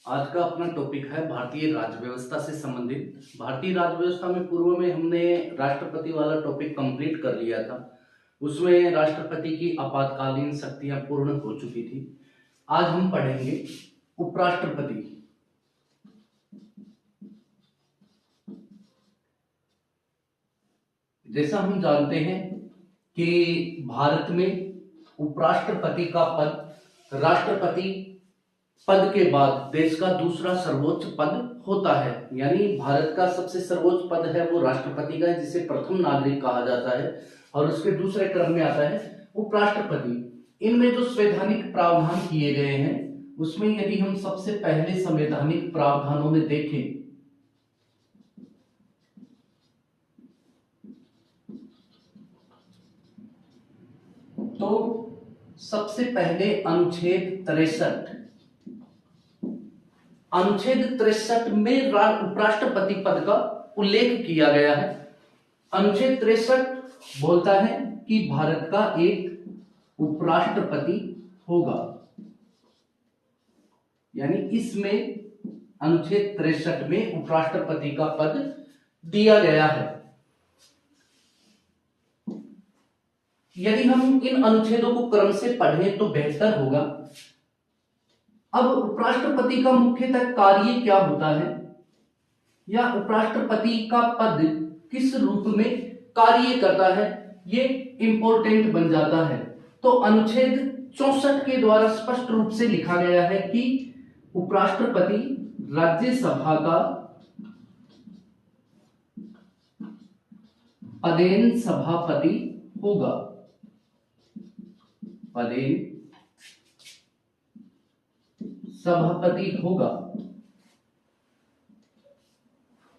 आज का अपना टॉपिक है भारतीय राज्य व्यवस्था से संबंधित। भारतीय राज्य व्यवस्था में पूर्व में हमने राष्ट्रपति वाला टॉपिक कंप्लीट कर लिया था। उसमें राष्ट्रपति की आपातकालीन शक्तियां पूर्ण हो चुकी थी। आज हम पढ़ेंगे उपराष्ट्रपति। जैसा हम जानते हैं कि भारत में उपराष्ट्रपति का पद राष्ट्रपति पद के बाद देश का दूसरा सर्वोच्च पद होता है। यानी भारत का सबसे सर्वोच्च पद है वो राष्ट्रपति का है, जिसे प्रथम नागरिक कहा जाता है, और उसके दूसरे क्रम में आता है उपराष्ट्रपति। इनमें जो संवैधानिक प्रावधान किए गए हैं उसमें यदि हम सबसे पहले संवैधानिक प्रावधानों में देखें तो सबसे पहले अनुच्छेद 63 में उपराष्ट्रपति पद का उल्लेख किया गया है। अनुच्छेद 63 बोलता है कि भारत का एक उपराष्ट्रपति होगा। यानी इसमें अनुच्छेद 63 में उपराष्ट्रपति का पद दिया गया है। यदि हम इन अनुच्छेदों को क्रम से पढ़ें तो बेहतर होगा। अब उपराष्ट्रपति का मुख्यतः कार्य क्या होता है या उपराष्ट्रपति का पद किस रूप में कार्य करता है, ये इंपॉर्टेंट बन जाता है। तो अनुच्छेद 64 के द्वारा स्पष्ट रूप से लिखा गया है कि उपराष्ट्रपति राज्यसभा का पदेन सभापति होगा। पदेन सभापति होगा।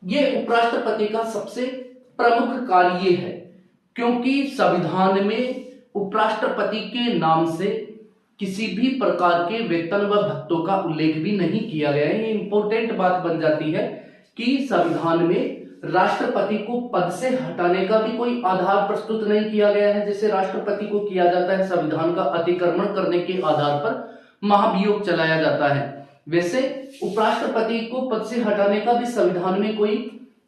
यह उपराष्ट्रपति का सबसे प्रमुख कार्य है, क्योंकि संविधान में उपराष्ट्रपति के नाम से किसी भी प्रकार के वेतन व भत्तों का उल्लेख भी नहीं किया गया है। ये इंपॉर्टेंट बात बन जाती है कि संविधान में राष्ट्रपति को पद से हटाने का भी कोई आधार प्रस्तुत नहीं किया गया है, जैसे राष्ट्रपति को किया जाता है संविधान का अतिक्रमण करने के आधार पर महाभियोग चलाया जाता है। वैसे उपराष्ट्रपति को पद से हटाने का भी संविधान में कोई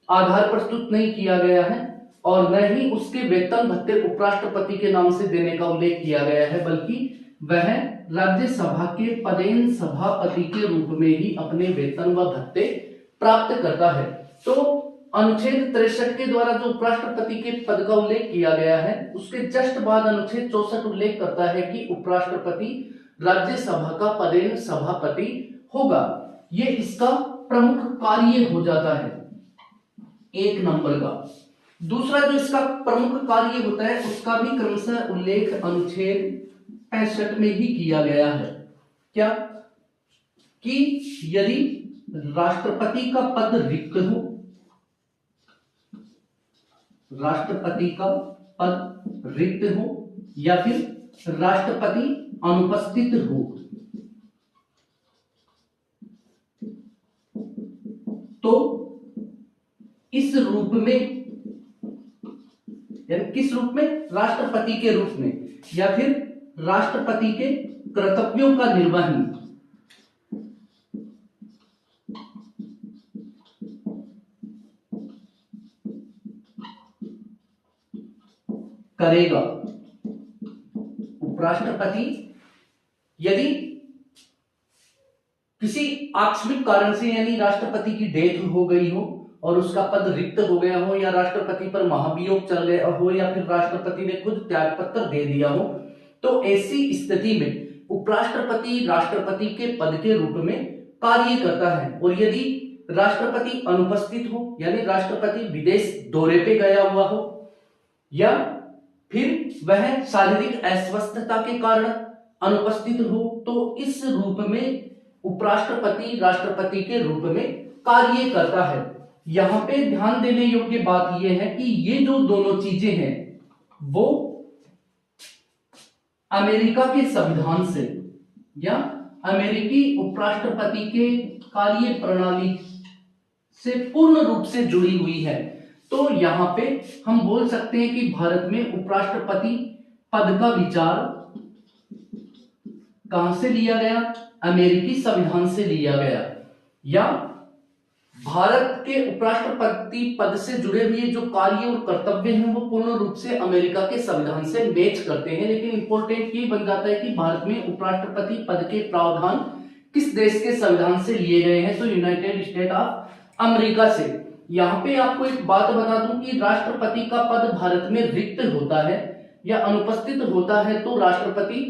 आधार प्रस्तुत नहीं किया गया है, और न ही उसके वेतन भत्ते उपराष्ट्रपति के नाम से देने का उल्लेख किया गया है, बल्कि वह राज्यसभा के पदेन सभापति के रूप में ही अपने वेतन व भत्ते प्राप्त करता है। तो अनुच्छेद 63 के द्वारा जो उपराष्ट्रपति के पद का उल्लेख किया गया है, उसके जस्ट बाद अनुच्छेद 64 उल्लेख करता है कि उपराष्ट्रपति राज्यसभा का पदेन सभापति होगा। ये इसका प्रमुख कार्य हो जाता है, एक नंबर का। दूसरा जो इसका प्रमुख कार्य होता है उसका भी क्रमशः उल्लेख अनुच्छेद 65 में ही किया गया है। क्या कि यदि राष्ट्रपति का पद रिक्त हो, राष्ट्रपति का पद रिक्त हो या फिर राष्ट्रपति अनुपस्थित हो, तो इस रूप में, यानी किस रूप में, राष्ट्रपति के रूप में या फिर राष्ट्रपति के कर्तव्यों का निर्वहन करेगा उपराष्ट्रपति। यदि किसी आकस्मिक कारण से, यानी राष्ट्रपति की डेथ हो गई हो और उसका पद रिक्त हो गया हो, या राष्ट्रपति पर महाभियोग चल गया हो, या फिर राष्ट्रपति ने खुद त्यागपत्र दे दिया हो, तो ऐसी स्थिति में उपराष्ट्रपति राष्ट्रपति के पद के रूप में कार्य करता है। और यदि राष्ट्रपति अनुपस्थित हो, यानी राष्ट्रपति विदेश दौरे पे गया हुआ हो, या फिर वह शारीरिक अस्वस्थता के कारण अनुपस्थित हो, तो इस रूप में उपराष्ट्रपति राष्ट्रपति के रूप में कार्य करता है। यहां पे ध्यान देने योग्य बात यह है कि ये जो दोनों चीजें हैं वो अमेरिका के संविधान से या अमेरिकी उपराष्ट्रपति के कार्य प्रणाली से पूर्ण रूप से जुड़ी हुई है। तो यहां पे हम बोल सकते हैं कि भारत में उपराष्ट्रपति पद का विचार कहां से लिया गया? अमेरिकी संविधान से लिया गया। या भारत के उपराष्ट्रपति पद से जुड़े हुए जो कार्य और कर्तव्य हैं वो पूर्ण रूप से अमेरिका के संविधान से मैच करते हैं। लेकिन इंपॉर्टेंट ये बन जाता है कि भारत में उपराष्ट्रपति पद के प्रावधान किस देश के संविधान से लिए गए हैं, तो यूनाइटेड स्टेट ऑफ अमेरिका से। यहाँ पे आपको एक बात बता दूं कि राष्ट्रपति का पद भारत में रिक्त होता है या अनुपस्थित होता है तो राष्ट्रपति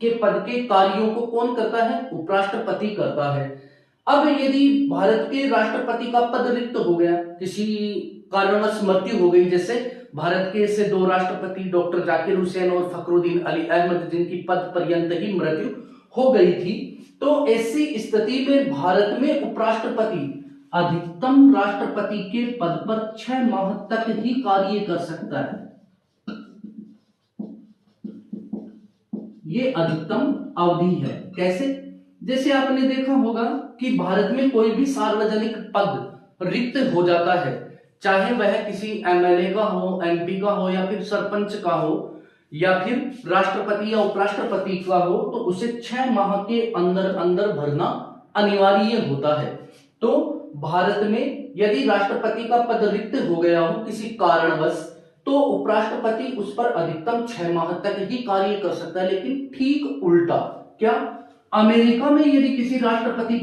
के पद के कार्यों को कौन करता है, उपराष्ट्रपति करता है। अब यदि भारत के राष्ट्रपति का पद रिक्त हो गया, किसी कारणवश मृत्यु हो गई, जैसे भारत के से दो राष्ट्रपति डॉक्टर जाकिर हुसैन और फखरुद्दीन अली अहमद जिनकी पद पर्यंत ही मृत्यु हो गई थी, तो ऐसी स्थिति में भारत में उपराष्ट्रपति अधिकतम राष्ट्रपति के पद पर 6 माह तक ही कार्य कर सकता है। ये अधिकतम अवधि है। कैसे? जैसे आपने देखा होगा कि भारत में कोई भी सार्वजनिक पद रिक्त हो जाता है, चाहे वह किसी एमएलए का हो, एमपी का हो या फिर सरपंच का हो या फिर राष्ट्रपति या उपराष्ट्रपति का हो, तो उसे 6 माह के अंदर अंदर भरना अनिवार्य होता है। तो भारत में यदि राष्ट्रपति का पद रिक्त हो गया हो किसी कारणवश, तो उपराष्ट्रपति उस पर अधिकतम 6 माह तक ही कार्य कर सकता है। लेकिन ठीक उल्टा, क्या अमेरिका में यदि किसी राष्ट्रपति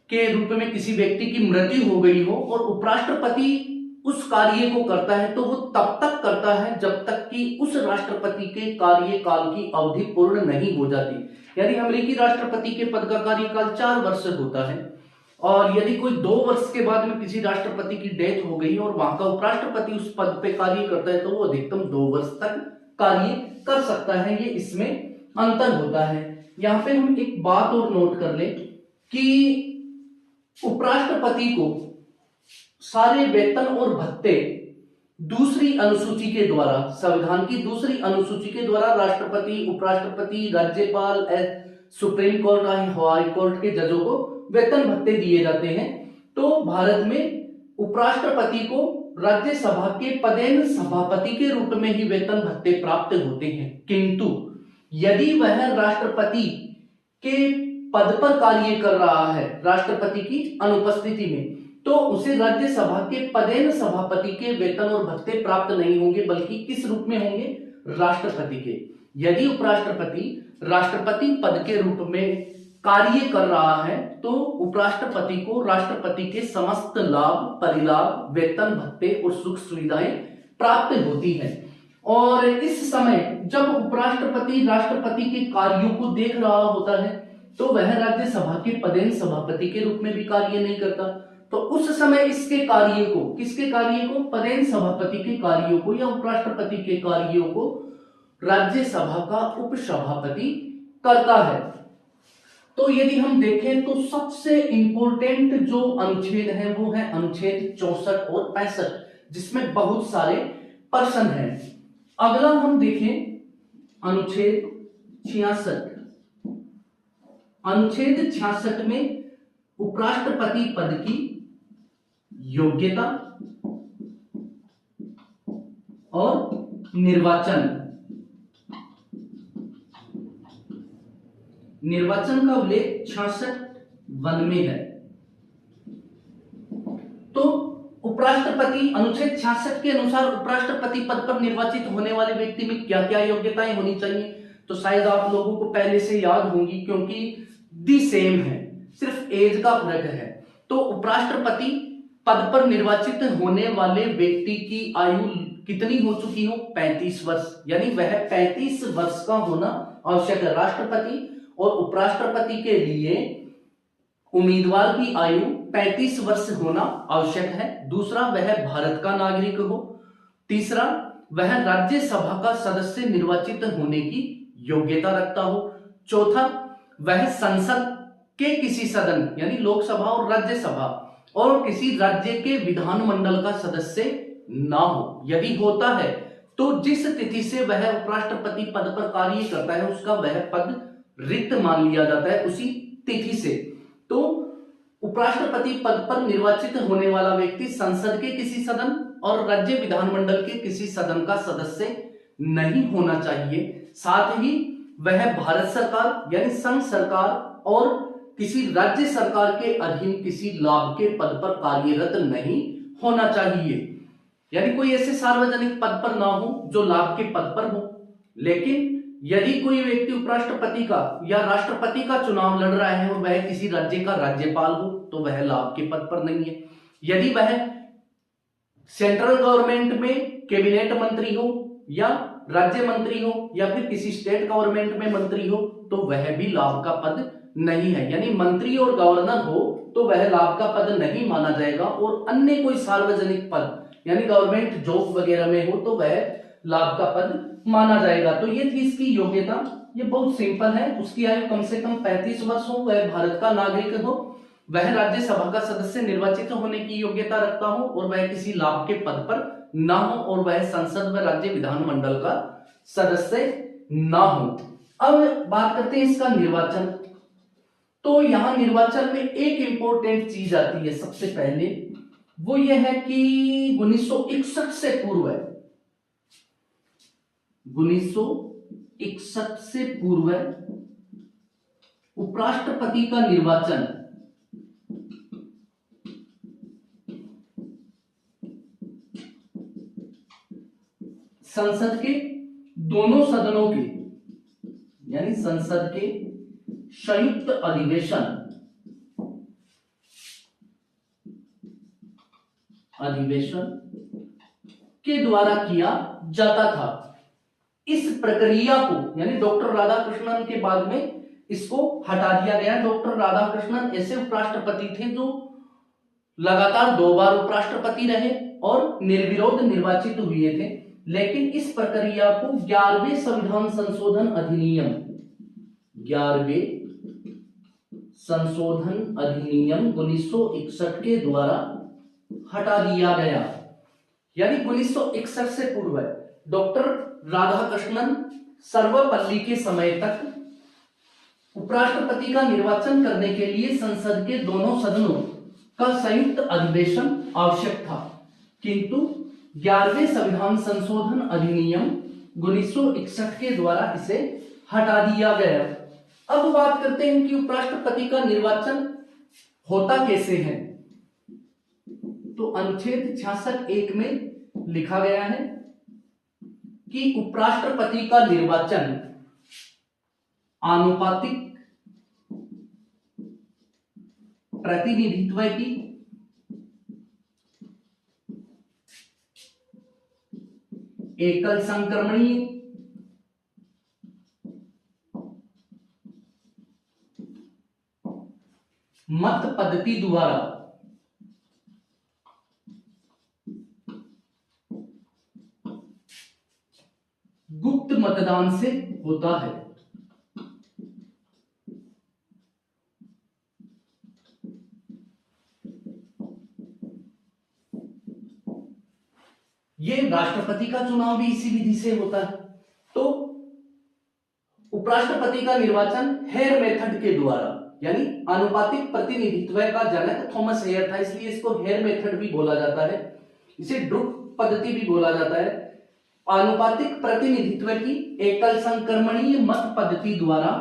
के रूप में किसी व्यक्ति की मृत्यु हो गई हो और उपराष्ट्रपति उस कार्य को करता है, तो वो तब तक करता है जब तक कि उस राष्ट्रपति के कार्यकाल की अवधि पूर्ण नहीं हो जाती। यानी अमेरिकी राष्ट्रपति के पद का कार्यकाल 4 वर्ष होता है, और यदि कोई 2 वर्ष के बाद में किसी राष्ट्रपति की डेथ हो गई और वहां का उपराष्ट्रपति उस पद पे कार्य करता है, तो वो अधिकतम 2 वर्ष तक कार्य कर सकता है। ये इसमें अंतर होता है। यहां पे हम एक बात और नोट कर ले कि उपराष्ट्रपति को सारे वेतन और भत्ते दूसरी अनुसूची के द्वारा, संविधान की दूसरी अनुसूची के द्वारा राष्ट्रपति, उपराष्ट्रपति, राज्यपाल, सुप्रीम कोर्ट, हाई कोर्ट के जजों को वेतन भत्ते दिए जाते हैं। तो भारत में उपराष्ट्रपति को राज्यसभा के पदेन सभापति के रूप में ही वेतन भत्ते प्राप्त होते हैं, किंतु यदि वह राष्ट्रपति के पद पर कार्य कर रहा है राष्ट्रपति की अनुपस्थिति में, तो उसे राज्यसभा के पदेन सभापति के वेतन और भत्ते प्राप्त नहीं होंगे, बल्कि किस रूप में होंगे, राष्ट्रपति के। यदि उपराष्ट्रपति राष्ट्रपति पद के रूप में कार्य कर रहा है, तो उपराष्ट्रपति को राष्ट्रपति के समस्त लाभ, परिलाभ, वेतन भत्ते और सुख सुविधाएं प्राप्त होती हैं। और इस समय जब उपराष्ट्रपति राष्ट्रपति के कार्यों को देख रहा होता है, तो वह राज्यसभा के पदेन सभापति के रूप में भी कार्य नहीं करता। तो उस समय इसके कार्य को, किसके कार्य को, पदेन सभापति के कार्यों को या उपराष्ट्रपति के कार्यों को राज्यसभा का उपसभापति करता है। तो यदि हम देखें तो सबसे इंपॉर्टेंट जो अनुच्छेद है वो है अनुच्छेद 64 और 65, जिसमें बहुत सारे पर्सन हैं। अगला हम देखें अनुच्छेद 66। अनुच्छेद 66 में उपराष्ट्रपति पद की योग्यता और निर्वाचन का उल्लेख 66 में है। तो उपराष्ट्रपति, अनुच्छेद 66 के अनुसार उपराष्ट्रपति पद पर निर्वाचित होने वाले व्यक्ति में क्या क्या योग्यताएं होनी चाहिए, तो शायद आप लोगों को पहले से याद होंगी, क्योंकि दी सेम है, सिर्फ एज का फर्क है। तो उपराष्ट्रपति पद पर निर्वाचित होने वाले व्यक्ति की आयु कितनी हो चुकी हो, 35 वर्ष, यानी वह 35 वर्ष का होना आवश्यक है। राष्ट्रपति और उपराष्ट्रपति के लिए उम्मीदवार की आयु 35 वर्ष होना आवश्यक है। दूसरा, वह भारत का नागरिक हो। तीसरा, वह राज्यसभा का सदस्य निर्वाचित होने की योग्यता रखता हो। चौथा, वह संसद के किसी सदन यानी लोकसभा और राज्यसभा और किसी राज्य के विधानमंडल का सदस्य ना हो। यदि होता है तो जिस तिथि से वह उपराष्ट्रपति पद पर कार्य करता है उसका वह पद रिक्त मान लिया जाता है उसी तिथि से। तो उपराष्ट्रपति पद पर निर्वाचित होने वाला व्यक्ति संसद के किसी सदन और राज्य विधानमंडल के किसी सदन का सदस्य नहीं होना चाहिए। साथ ही वह भारत सरकार यानी संघ सरकार और किसी राज्य सरकार के अधीन किसी लाभ के पद पर कार्यरत नहीं होना चाहिए। यानी कोई ऐसे सार्वजनिक पद पर ना हो जो लाभ के पद पर हो। लेकिन यदि कोई व्यक्ति उपराष्ट्रपति का या राष्ट्रपति का चुनाव लड़ रहा है और वह किसी राज्य का राज्यपाल हो तो वह लाभ के पद पर नहीं है। यदि वह सेंट्रल गवर्नमेंट में कैबिनेट मंत्री हो या राज्य मंत्री हो या फिर किसी स्टेट गवर्नमेंट में मंत्री हो तो वह भी लाभ का पद नहीं है। यानी मंत्री और गवर्नर हो तो वह लाभ का पद नहीं माना जाएगा, और अन्य कोई सार्वजनिक पद यानी गवर्नमेंट जॉब वगैरह में हो तो वह लाभ का पद माना जाएगा। तो ये थी इसकी योग्यता, ये बहुत सिंपल है। उसकी आयु कम से कम 35 वर्ष हो, वह भारत का नागरिक हो, वह राज्यसभा का सदस्य निर्वाचित होने की योग्यता रखता हो और वह किसी लाभ के पद पर ना हो और वह संसद व राज्य विधानमंडल का सदस्य ना हो। अब बात करते हैं इसका निर्वाचन। तो यहां निर्वाचन में एक इंपॉर्टेंट चीज आती है सबसे पहले, वो यह है कि 1961 से पूर्व 1961 से पूर्व उपराष्ट्रपति का निर्वाचन संसद के दोनों सदनों के यानी संसद के संयुक्त अधिवेशन के द्वारा किया जाता था। इस प्रक्रिया को यानी डॉक्टर राधाकृष्णन के बाद में इसको हटा दिया गया। डॉक्टर राधाकृष्णन ऐसे उपराष्ट्रपति थे जो लगातार 2 बार उपराष्ट्रपति रहे और निर्विरोध निर्वाचित हुए थे। लेकिन इस प्रक्रिया को 11वें संविधान संशोधन अधिनियम 1961 के द्वारा हटा दिया गया। यानी 1961 से पूर्व डॉक्टर राधाकृष्णन सर्वपल्ली के समय तक उपराष्ट्रपति का निर्वाचन करने के लिए संसद के दोनों सदनों का संयुक्त अधिवेशन आवश्यक था, किंतु 11वें संविधान संशोधन अधिनियम 1961 के द्वारा इसे हटा दिया गया। अब बात करते हैं कि उपराष्ट्रपति का निर्वाचन होता कैसे है। तो अनुच्छेद 66(1) में लिखा गया है कि उपराष्ट्रपति का निर्वाचन आनुपातिक प्रतिनिधित्व की एकल संक्रमणीय मत पद्धति द्वारा गुप्त मतदान से होता है। ये राष्ट्रपति का चुनाव भी इसी विधि से होता है। तो उपराष्ट्रपति का निर्वाचन हेयर मेथड के द्वारा यानी आनुपातिक प्रतिनिधित्व का जनक थॉमस हेयर था, इसलिए इसको हेयर मेथड भी बोला जाता है। इसे ड्रुप पद्धति भी बोला जाता है। आनुपातिक प्रतिनिधित्व की एकल संक्रमणीय मत पद्धति द्वारा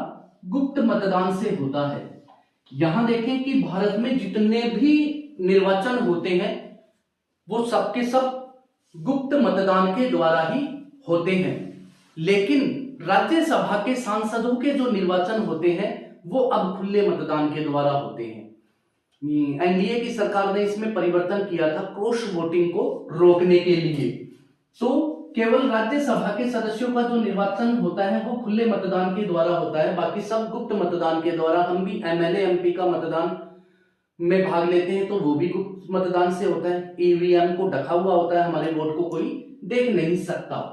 गुप्त मतदान से होता है। यहां देखें कि भारत में जितने भी निर्वाचन होते हैं वो सबके सब गुप्त मतदान के द्वारा ही होते हैं। लेकिन राज्यसभा के सांसदों के जो निर्वाचन होते हैं वो अब खुले मतदान के द्वारा होते हैं। एनडीए की सरकार ने इसमें परिवर्तन किया था क्रॉस वोटिंग को रोकने के लिए। तो केवल राज्यसभा के सदस्यों का जो निर्वाचन होता है वो खुले मतदान के द्वारा होता है, बाकी सब गुप्त मतदान के द्वारा। हम भी एमएलए एमपी का मतदान में भाग लेते हैं तो वो भी गुप्त मतदान से होता है। ईवीएम को ढका हुआ होता है, हमारे वोट को कोई देख नहीं सकता।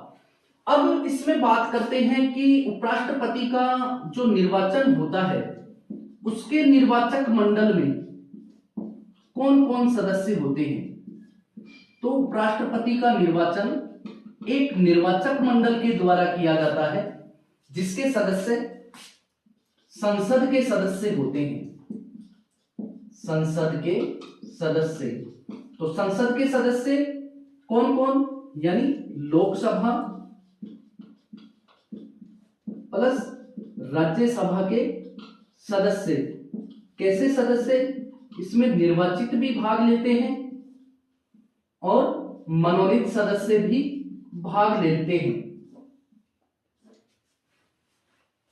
अब इसमें बात करते हैं कि उपराष्ट्रपति का जो निर्वाचन होता है उसके निर्वाचक मंडल में कौन कौन सदस्य होते हैं। तो उपराष्ट्रपति का निर्वाचन एक निर्वाचक मंडल के द्वारा किया जाता है जिसके सदस्य संसद के सदस्य होते हैं। संसद के सदस्य, तो संसद के सदस्य कौन कौन, यानी लोकसभा प्लस राज्यसभा के सदस्य, कैसे सदस्य, इसमें निर्वाचित भी भाग लेते हैं और मनोनीत सदस्य भी भाग लेते हैं।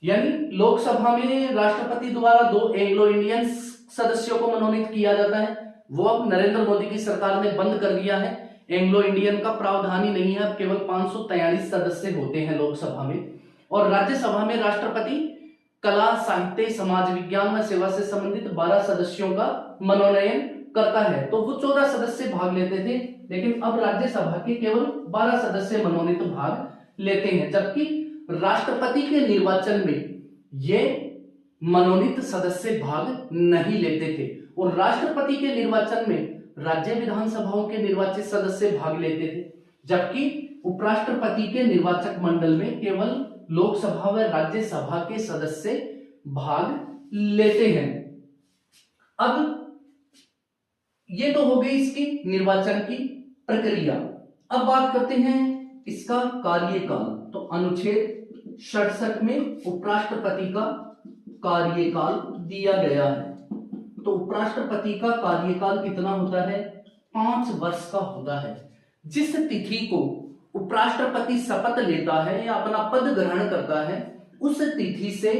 यानी लोकसभा में राष्ट्रपति द्वारा 2 एंग्लो इंडियन सदस्यों को मनोनीत किया जाता है, वो अब नरेंद्र मोदी की सरकार ने बंद कर दिया है। एंग्लो इंडियन का प्रावधान ही नहीं है, अब केवल 543 सदस्य होते हैं लोकसभा में। और राज्यसभा में राष्ट्रपति कला, साहित्य, समाज विज्ञान व सेवा से संबंधित 12 सदस्यों का मनोनयन करता है। तो वो 14 सदस्य भाग लेते थे, लेकिन अब राज्यसभा के केवल 12 सदस्य मनोनीत भाग लेते हैं, जबकि राष्ट्रपति के निर्वाचन में ये मनोनीत सदस्य भाग नहीं लेते थे। और राष्ट्रपति के निर्वाचन में राज्य विधानसभाओं के निर्वाचित सदस्य भाग लेते थे, जबकि उपराष्ट्रपति के निर्वाचक मंडल में केवल लोकसभा व राज्यसभा के सदस्य भाग लेते हैं। अब ये तो हो गई इसकी निर्वाचन की प्रक्रिया। अब बात करते हैं इसका कार्यकाल। तो अनुच्छेद 67 में उपराष्ट्रपति का कार्यकाल दिया गया है। तो उपराष्ट्रपति का कार्यकाल कितना होता है? 5 वर्ष का होता है। जिस तिथि को उपराष्ट्रपति शपथ लेता है या अपना पद ग्रहण करता है, उस तिथि से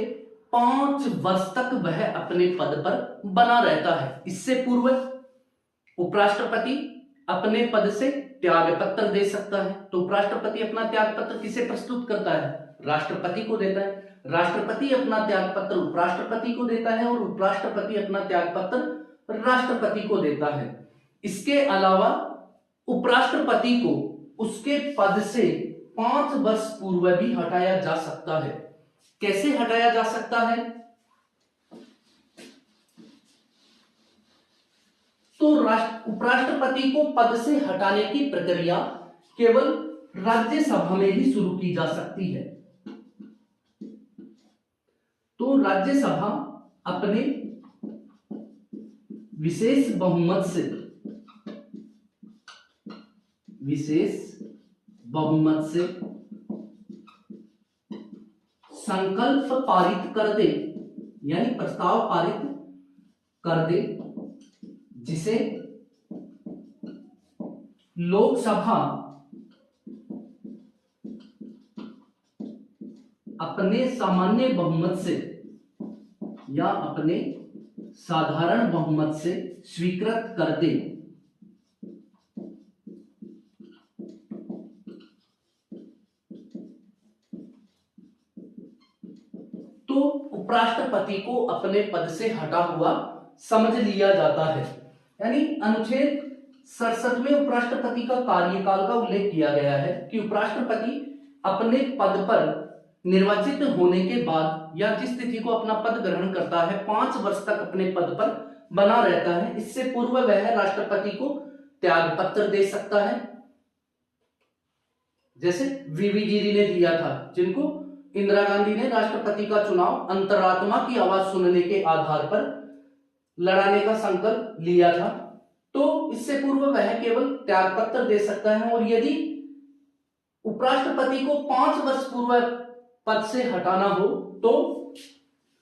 5 वर्ष तक वह अपने पद पर बना रहता है। इससे पूर्व उपराष्ट्रपति अपने पद से त्याग पत्र दे सकता है। तो उपराष्ट्रपति अपना त्याग पत्र किसे प्रस्तुत करता है? राष्ट्रपति को देता है। राष्ट्रपति अपना त्याग पत्र उपराष्ट्रपति को देता है और उपराष्ट्रपति अपना त्याग पत्र राष्ट्रपति को देता है। इसके अलावा उपराष्ट्रपति को उसके पद से 5 वर्ष पूर्व भी हटाया जा सकता है। कैसे हटाया जा सकता है? तो उपराष्ट्रपति को पद से हटाने की प्रक्रिया केवल राज्यसभा में ही शुरू की जा सकती है। तो राज्यसभा अपने विशेष बहुमत से संकल्प पारित कर दे, यानी प्रस्ताव पारित कर दे, जिसे लोकसभा अपने सामान्य बहुमत से या अपने साधारण बहुमत से स्वीकृत कर दे। तो उपराष्ट्रपति को अपने पद से हटा हुआ समझ लिया जाता है। यानी अनुच्छेद 67 में उपराष्ट्रपति का कार्यकाल का उल्लेख किया गया है कि उपराष्ट्रपति अपने पद पर निर्वाचित होने के बाद या जिस तिथि को अपना पद ग्रहण करता है 5 वर्ष तक अपने पद पर बना रहता है। इससे पूर्व वह राष्ट्रपति को त्याग पत्र दे सकता है, जैसे वीवी गिरी ने दिया था, जिनको इंदिरा गांधी ने राष्ट्रपति का चुनाव अंतरात्मा की आवाज सुनने के आधार पर लड़ाने का संकल्प लिया था। तो इससे पूर्व वह केवल त्याग पत्र दे सकता है। और यदि उपराष्ट्रपति को 5 वर्ष पूर्व पद से हटाना हो तो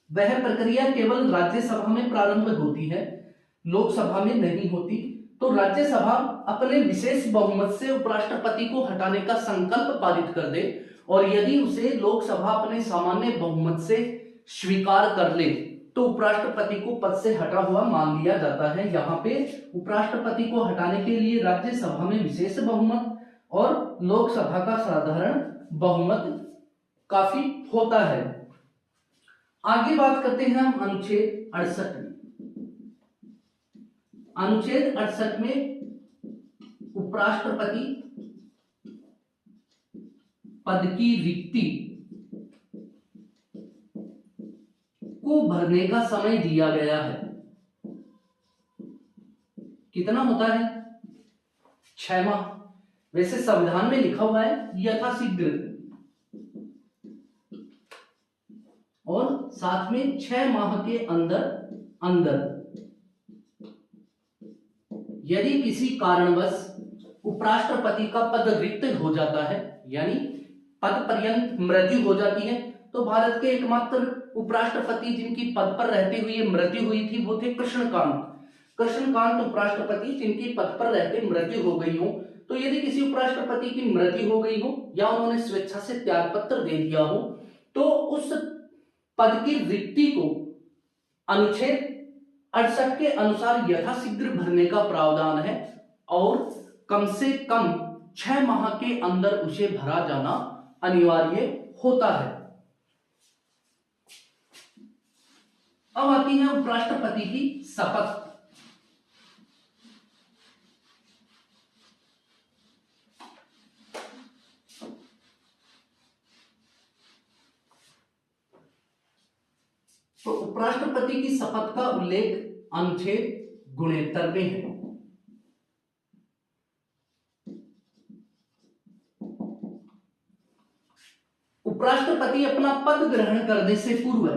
वह प्रक्रिया केवल राज्यसभा में प्रारंभ होती है, लोकसभा में नहीं होती। तो राज्यसभा अपने विशेष बहुमत से उपराष्ट्रपति को हटाने का संकल्प पारित कर दे और यदि उसे लोकसभा अपने सामान्य बहुमत से स्वीकार कर ले तो उपराष्ट्रपति को पद से हटा हुआ मान लिया जाता है। यहाँ पे उपराष्ट्रपति को हटाने के लिए राज्यसभा में विशेष बहुमत और लोकसभा का साधारण बहुमत काफी होता है। आगे बात करते हैं हम अनुच्छेद 68 में। अनुच्छेद 68 में उपराष्ट्रपति पद की रिक्ति को भरने का समय दिया गया है। कितना होता है? 6 माह। वैसे संविधान में लिखा हुआ है यथाशीघ्र, और साथ में 6 माह के अंदर यदि किसी कारणवश उपराष्ट्रपति का पद रिक्त हो जाता है, यानी पद पर्यंत मृत्यु हो जाती है, तो भारत के एकमात्र उपराष्ट्रपति जिनकी पद पर रहते हुए मृत्यु हुई थी वो थे कृष्णकांत। कृष्णकांत उपराष्ट्रपति जिनकी पद पर रहते मृत्यु हो गई हो, तो यदि किसी उपराष्ट्रपति की मृत्यु हो गई हो या उन्होंने स्वेच्छा से त्याग पत्र दे दिया हो, तो उस पद की रिक्ति को अनुच्छेद 68 के अनुसार यथाशीघ्र भरने का प्रावधान है और कम से कम 6 माह के अंदर उसे भरा जाना अनिवार्य होता है। अब आती है उपराष्ट्रपति की शपथ। तो उपराष्ट्रपति की शपथ का उल्लेख अनुच्छेद 69 में है। उपराष्ट्रपति अपना पद ग्रहण करने से पूर्व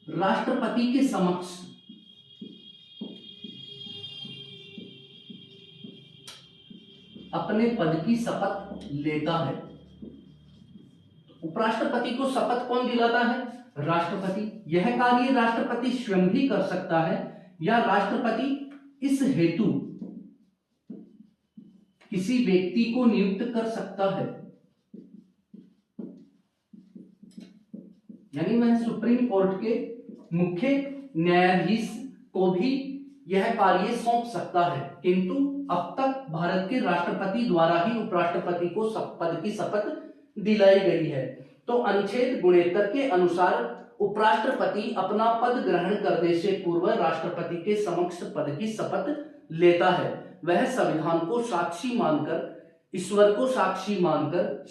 राष्ट्रपति के समक्ष अपने पद की शपथ लेता है। उपराष्ट्रपति को शपथ कौन दिलाता है? राष्ट्रपति। यह कार्य राष्ट्रपति स्वयं भी कर सकता है या राष्ट्रपति इस हेतु किसी व्यक्ति को नियुक्त कर सकता है, यानी वह सुप्रीम कोर्ट के मुख्य न्यायाधीश को भी यह कार्य सौंप सकता है। किंतु अब तक भारत के राष्ट्रपति द्वारा ही उपराष्ट्रपति को पद की शपथ दिलाई गई है। तो अनुच्छेद 69 के अनुसार उपराष्ट्रपति अपना पद ग्रहण करने से पूर्व राष्ट्रपति के समक्ष पद की शपथ लेता है। वह संविधान को साक्षी मानकर, ईश्वर को साक्षी मानकर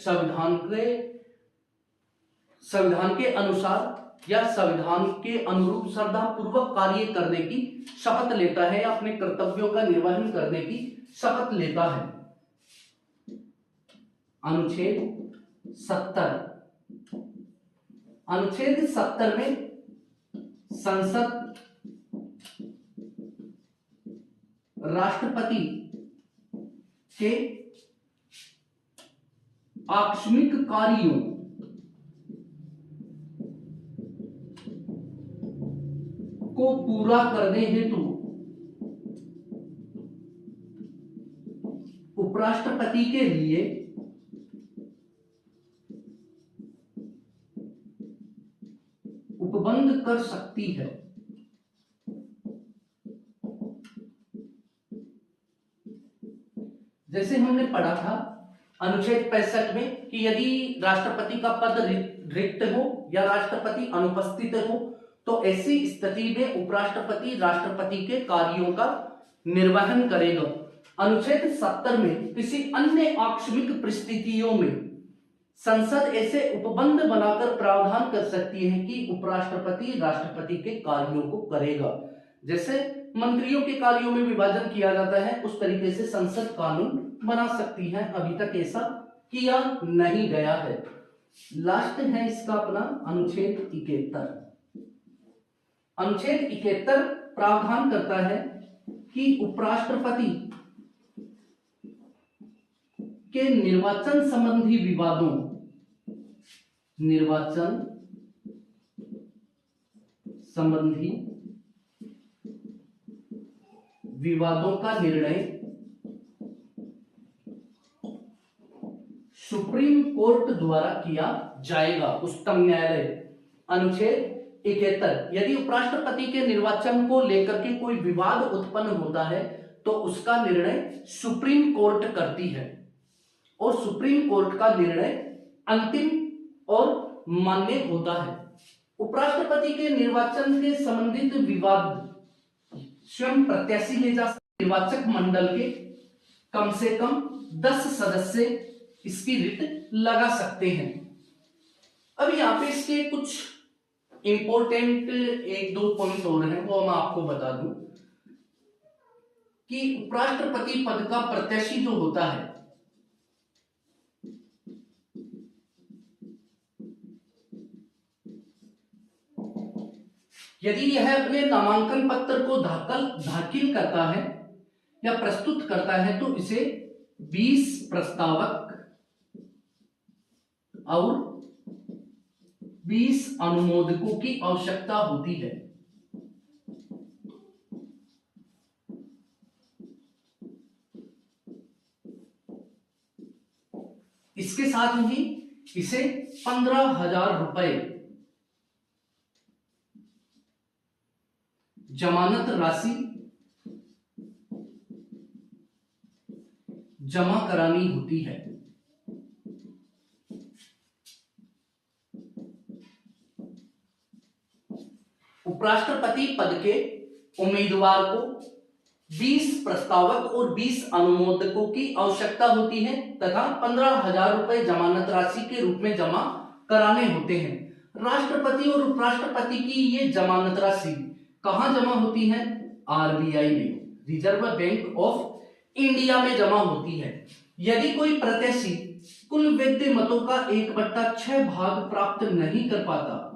संविधान के अनुसार या संविधान के अनुरूप श्रद्धा पूर्वक कार्य करने की शपथ लेता है या अपने कर्तव्यों का निर्वहन करने की शपथ लेता है। अनुच्छेद 70 में संसद राष्ट्रपति के आकस्मिक कार्यों को पूरा करने हेतु उपराष्ट्रपति के लिए उपबंध कर सकती है। जैसे हमने पढ़ा था अनुच्छेद 65 में कि यदि राष्ट्रपति का पद रिक्त हो या राष्ट्रपति अनुपस्थित हो तो ऐसी स्थिति में उपराष्ट्रपति राष्ट्रपति के कार्यों का निर्वहन करेगा। अनुच्छेद 70 में किसी अन्य आकस्मिक परिस्थितियों में संसद ऐसे उपबंध बनाकर प्रावधान कर सकती है कि उपराष्ट्रपति राष्ट्रपति के कार्यों को करेगा। जैसे मंत्रियों के कार्यों में विभाजन किया जाता है उस तरीके से संसद कानून बना सकती है। अभी तक ऐसा किया नहीं गया है। लास्ट है इसका अपना अनुच्छेद 71। अनुच्छेद 71 प्रावधान करता है कि उपराष्ट्रपति के निर्वाचन संबंधी विवादों का निर्णय सुप्रीम कोर्ट द्वारा किया जाएगा, उच्चतम न्यायालय। अनुच्छेद 71 यदि उपराष्ट्रपति के निर्वाचन को लेकर के कोई विवाद उत्पन्न होता है तो उसका निर्णय सुप्रीम कोर्ट करती है और सुप्रीम कोर्ट का निर्णय अंतिम और मान्य होता है। उपराष्ट्रपति के निर्वाचन के संबंधित विवाद स्वयं प्रत्याशी ले जा सकते। निर्वाचक मंडल के कम से कम 10 सदस्य इसकी रिट लगा सकते हैं। अब यहाँ पे इसके कुछ इंपॉर्टेंट 1-2 पॉइंट और हैं, वो मैं आपको बता दूं कि उपराष्ट्रपति पद का प्रत्याशी जो होता है यदि यह अपने नामांकन पत्र को दाखिल करता है या प्रस्तुत करता है तो इसे 20 प्रस्तावक और 20 अनुमोदकों की आवश्यकता होती है। इसके साथ ही इसे 15,000 रुपए जमानत राशि जमा करानी होती है। उपराष्ट्रपति पद के उम्मीदवार को 20 प्रस्तावक और 20 अनुमोदकों की आवश्यकता होती है तथा 15,000 रुपए जमानत राशि के रूप में जमा कराने होते हैं। राष्ट्रपति और उपराष्ट्रपति की ये जमानत राशि कहां जमा होती है? आरबीआई में, रिजर्व बैंक ऑफ इंडिया में जमा होती है। यदि कोई प्रत्याशी कुल वैध मतों का 1/6 भाग प्राप्त नहीं कर पाता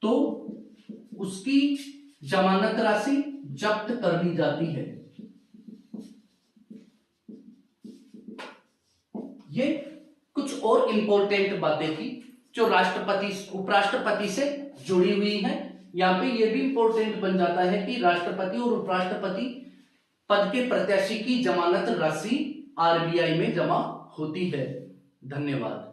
तो उसकी जमानत राशि जब्त कर ली जाती है। ये कुछ और इंपॉर्टेंट बातें थी जो राष्ट्रपति उपराष्ट्रपति से जुड़ी हुई है। यहाँ पे ये भी इंपॉर्टेंट बन जाता है कि राष्ट्रपति और उपराष्ट्रपति पद के प्रत्याशी की जमानत राशि आरबीआई में जमा होती है। धन्यवाद।